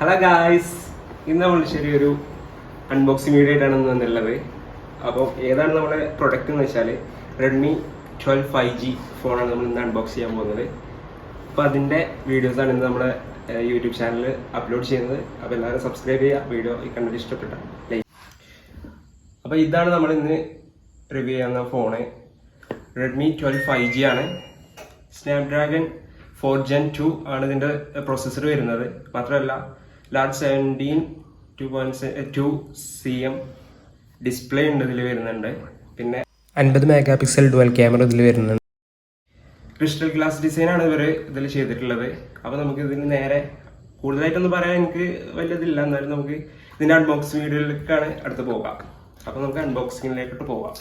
Hello guys, ഇന്ന് നമ്മൾ ശരിയൊരു unboxing video ആയിട്ടാണ് വന്നുള്ളത്. അപ്പോൾ ഏതാണ് നമ്മുടെ പ്രൊഡക്റ്റ് എന്ന് വെച്ചാൽ റെഡ്മി 12 5G ഫോണാണ് നമ്മൾ ഇന്ന് അൺബോക്സ് ചെയ്യാൻ പോകുന്നത്. അപ്പോൾ അതിൻ്റെ വീഡിയോസാണ് ഇന്ന് നമ്മുടെ യൂട്യൂബ് ചാനലിൽ അപ്ലോഡ് ചെയ്യുന്നത്. അപ്പോൾ എല്ലാവരും സബ്സ്ക്രൈബ് ചെയ്യുക, വീഡിയോ കണ്ടിട്ട് ഇഷ്ടപ്പെട്ട ലൈക്ക്. അപ്പോൾ ഇതാണ് നമ്മൾ ഇന്ന് റിവ്യൂ ചെയ്യുന്ന ഫോണ്. റെഡ്മി 12 5G ആണ്. സ്നാപ്ഡ്രാഗൺ 4 Gen 2 ആണ് ഇതിൻ്റെ പ്രോസസ്സർ വരുന്നത്. മാത്രമല്ല ലാർജ് 17.2 cm ഡിസ്പ്ലേ ഉണ്ട് ഇതിൽ വരുന്നുണ്ട്. പിന്നെ 50 മെഗാ പിക്സൽ ഡുവൽ ക്യാമറ ഇതിൽ വരുന്നുണ്ട്. ക്രിസ്റ്റൽ ഗ്ലാസ് ഡിസൈനാണ് ഇവർ ഇതിൽ ചെയ്തിട്ടുള്ളത്. അപ്പോൾ നമുക്ക് ഇതിന് നേരെ കൂടുതലായിട്ടൊന്നും പറയാൻ എനിക്ക് വലിയതില്ല, എന്നാലും നമുക്ക് ഇതിൻ്റെ അൺബോക്സിങ് വീഡിയോയിലേക്കാണ് അടുത്ത് പോകാം. അപ്പോൾ നമുക്ക് അൺബോക്സിങ്ങിലേക്കിട്ട് പോകാം.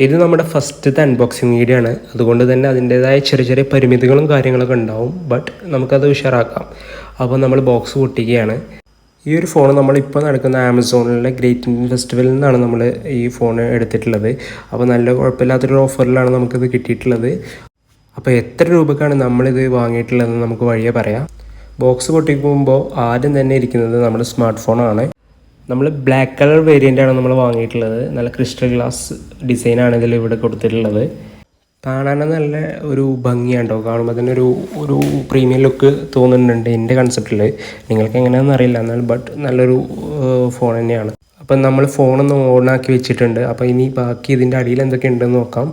ഇത് നമ്മുടെ ഫസ്റ്റത്തെ അൺബോക്സിങ് വീഡിയോ ആണ്. അതുകൊണ്ട് തന്നെ അതിൻ്റേതായ ചെറിയ ചെറിയ പരിമിതികളും കാര്യങ്ങളൊക്കെ ഉണ്ടാവും. ബട്ട് നമുക്കത് ഉഷാറാക്കാം. അപ്പോൾ നമ്മൾ ബോക്സ് പൊട്ടിക്കുകയാണ്. ഈ ഒരു ഫോൺ നമ്മളിപ്പോൾ നടക്കുന്ന ആമസോണിലെ ഗ്രേറ്റ് ഇന്ത്യൻ ഫെസ്റ്റിവലിൽ നിന്നാണ് നമ്മൾ ഈ ഫോൺ എടുത്തിട്ടുള്ളത്. അപ്പോൾ നല്ല കുഴപ്പമില്ലാത്തൊരു ഓഫറിലാണ് നമുക്കിത് കിട്ടിയിട്ടുള്ളത്. അപ്പോൾ എത്ര രൂപക്കാണ് നമ്മളിത് വാങ്ങിയിട്ടുള്ളതെന്ന് നമുക്ക് വഴിയെ പറയാം. ബോക്സ് പൊട്ടിക്കുമ്പോൾ ആദ്യം തന്നെ ഇരിക്കുന്നത് നമ്മുടെ സ്മാർട്ട് ഫോണാണ്. നമ്മൾ ബ്ലാക്ക് കളർ വേരിയൻ്റാണ് നമ്മൾ വാങ്ങിയിട്ടുള്ളത്. നല്ല ക്രിസ്റ്റൽ ഗ്ലാസ് ഡിസൈനാണ് ഇതിൽ ഇവിടെ കൊടുത്തിട്ടുള്ളത്. കാണാൻ നല്ല ഒരു ഭംഗിയാണ്ടോ, കാണുമ്പോൾ തന്നെ ഒരു പ്രീമിയം ലുക്ക് തോന്നുന്നുണ്ട് എൻ്റെ കൺസെപ്റ്റിൽ. നിങ്ങൾക്ക് എങ്ങനെയാണെന്ന് അറിയില്ല, എന്നാൽ ബട്ട് നല്ലൊരു ഫോൺ തന്നെയാണ്. അപ്പം നമ്മൾ ഫോണൊന്ന് ഓണാക്കി വെച്ചിട്ടുണ്ട്. അപ്പോൾ ഇനി ബാക്കി ഇതിൻ്റെ അടിയിൽ എന്തൊക്കെ ഉണ്ടെന്ന് നോക്കാം.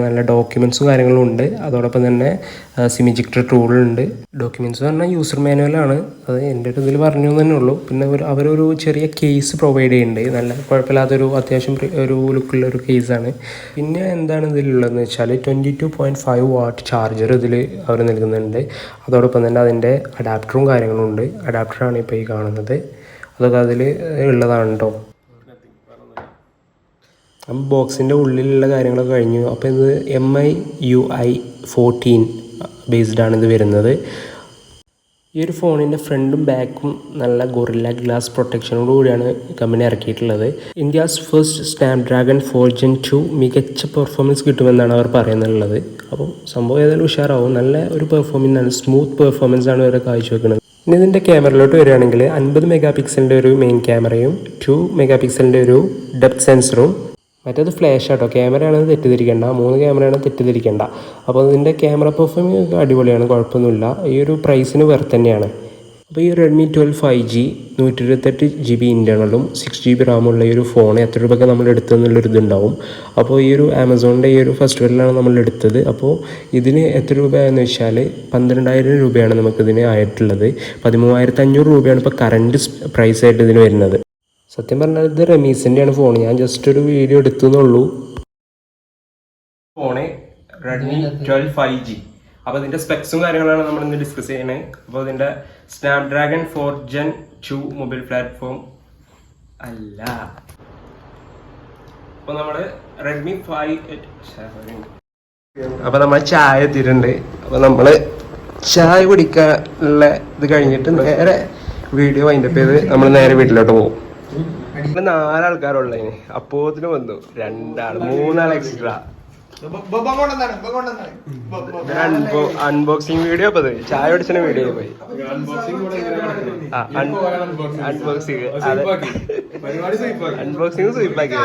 നല്ല ഡോക്യുമെൻറ്റ്സും കാര്യങ്ങളും ഉണ്ട്. അതോടൊപ്പം തന്നെ സിം ഇജക്ടർ ടൂളുണ്ട്. ഡോക്യുമെൻറ്റ്സ് പറഞ്ഞാൽ യൂസർ മാനുവലാണ്. അത് എൻ്റെ ഒരു ഇതിൽ പറഞ്ഞു തന്നെ ഉള്ളൂ. പിന്നെ അവരൊരു ചെറിയ കേസ് പ്രൊവൈഡ് ചെയ്യുന്നുണ്ട്. നല്ല കുഴപ്പമില്ലാത്തൊരു അത്യാവശ്യം ഒരു ലുക്കുള്ള ഒരു കേസാണ്. പിന്നെ എന്താണ് ഇതിലുള്ളതെന്ന് വെച്ചാൽ 22.5 വാട്ട് ചാർജർ ഇതിൽ അവർ നൽകുന്നുണ്ട്. അതോടൊപ്പം തന്നെ അതിൻ്റെ അഡാപ്റ്ററും കാര്യങ്ങളും ഉണ്ട്. അഡാപ്റ്ററാണ് ഇപ്പോൾ ഈ കാണുന്നത്. അതൊക്കെ അതിൽ ഉള്ളതാണ് കേട്ടോ. അപ്പം ബോക്സിൻ്റെ ഉള്ളിലുള്ള കാര്യങ്ങളൊക്കെ കഴിഞ്ഞു. അപ്പോൾ ഇത് MIUI 14 ബേസ്ഡാണ് ഇത് വരുന്നത്. ഈ ഒരു ഫോണിൻ്റെ ഫ്രണ്ടും ബാക്കും നല്ല ഗൊറില്ല ഗ്ലാസ് പ്രൊട്ടക്ഷനോട് കൂടിയാണ് കമ്പനി ഇറക്കിയിട്ടുള്ളത്. ഇന്ത്യാസ് ഫസ്റ്റ് സ്നാപ്ഡ്രാഗൺ 4 Gen 2 മികച്ച പെർഫോമൻസ് കിട്ടുമെന്നാണ് അവർ പറയുന്നുള്ളത്. അപ്പം സംഭവം ഏതായാലും ഉഷാറാവും. നല്ല ഒരു പെർഫോമൻസ് ആണ്, സ്മൂത്ത് പെർഫോമൻസ് ആണ് ഇവരെ കാഴ്ചവെക്കുന്നത്. ഇനി ഇതിൻ്റെ ക്യാമറയിലോട്ട് വരികയാണെങ്കിൽ 50 മെഗാ പിക്സലിൻ്റെ ഒരു മെയിൻ ക്യാമറയും 2 മെഗാ പിക്സലിൻ്റെ ഒരു ഡെപ്ത് സെൻസറും. മറ്റേത് ഫ്ലാഷ് ആട്ടോ, ക്യാമറയാണെന്ന് തെറ്റിദ്ധരിക്കേണ്ട, 3 ക്യാമറയാണ് തെറ്റിദ്ധരിക്കേണ്ട. അപ്പോൾ ഇതിൻ്റെ ക്യാമറ പെർഫോമൻസ് അടിപൊളിയാണ്, കുഴപ്പമൊന്നുമില്ല. ഈ ഒരു പ്രൈസിന് വെർത്ത് തന്നെയാണ്. അപ്പോൾ ഈ റെഡ്മി 12 5G 128 GB ഇൻറ്റേർണലും 6 GB റാമുള്ള ഈ ഒരു ഫോൺ എത്ര രൂപയ്ക്ക് നമ്മൾ എടുത്തതെന്നുള്ളൊരു ഇതുണ്ടാവും. അപ്പോൾ ഈ ഒരു ആമസോണിൻ്റെ ഈ ഒരു ഫെസ്റ്റിവലിലാണ് നമ്മൾ എടുത്തത്. അപ്പോൾ ഇതിന് എത്ര രൂപയാണെന്ന് വെച്ചാൽ 12,000 രൂപയാണ് നമുക്കിതിന് ആയിട്ടുള്ളത്. 13,500 രൂപയാണ് ഇപ്പോൾ കറൻറ്റ് പ്രൈസ് ആയിട്ട് ഇതിന് വരുന്നത്. സത്യം പറഞ്ഞാൽ ഇത് റമീസിൻ്റെയാണ് ഫോൺ. ഞാൻ ജസ്റ്റ് ഒരു വീഡിയോ എടുത്തുന്നുള്ളൂ. Phone Redmi 12 5G. അപ്പോൾ ഇതിൻ്റെ സ്പെക്സും കാര്യങ്ങളാണ് നമ്മൾ ഇന്ന് ഡിസ്കസ് ചെയ്യുന്നത്. അപ്പോൾ ഇതിൻ്റെ സ്നാപ്ഡ്രാഗൺ 4 Gen 2 മൊബൈൽ പ്ലാറ്റ്ഫോം അല്ല. അപ്പോൾ നമ്മൾ റെഡ്മി 5. അപ്പോൾ നമ്മൾ ചായ എത്തിയിട്ടുണ്ട്. അപ്പോൾ നമ്മൾ ചായ കുടിക്കാനുള്ള ഇത് കഴിഞ്ഞിട്ട് നേരെ വീഡിയോ വൈൻഡപ്പ് ചെയ്ത് നമ്മൾ നേരെ വീട്ടിലോട്ട് പോകും. 4 ആൾക്കാരുള്ളതിന് അപ്പോത്തിന് വന്നു 2 ആൾ 3 ആൾ എക്സ്ട്രാ. അൺബോക്സിങ് വീഡിയോ അപ്പൊ ചായ കുടിച്ച വീഡിയോ പോയി. അൺബോക്സിങ് സ്വീപ്പാക്കി.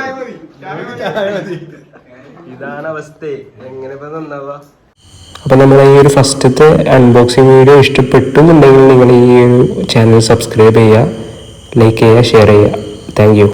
ഇതാണ് അവസ്ഥ. എങ്ങനെ ഇപ്പൊ നന്നാവുക? അപ്പോൾ നമ്മൾ ഈ ഒരു ഫസ്റ്റത്തെ അൺബോക്സിങ് വീഡിയോ ഇഷ്ടപ്പെട്ടെന്നുണ്ടെങ്കിൽ നിങ്ങൾ ഈ ഒരു ചാനൽ സബ്സ്ക്രൈബ് ചെയ്യുക, ലൈക്ക് ചെയ്യുക, ഷെയർ ചെയ്യുക. Thank you.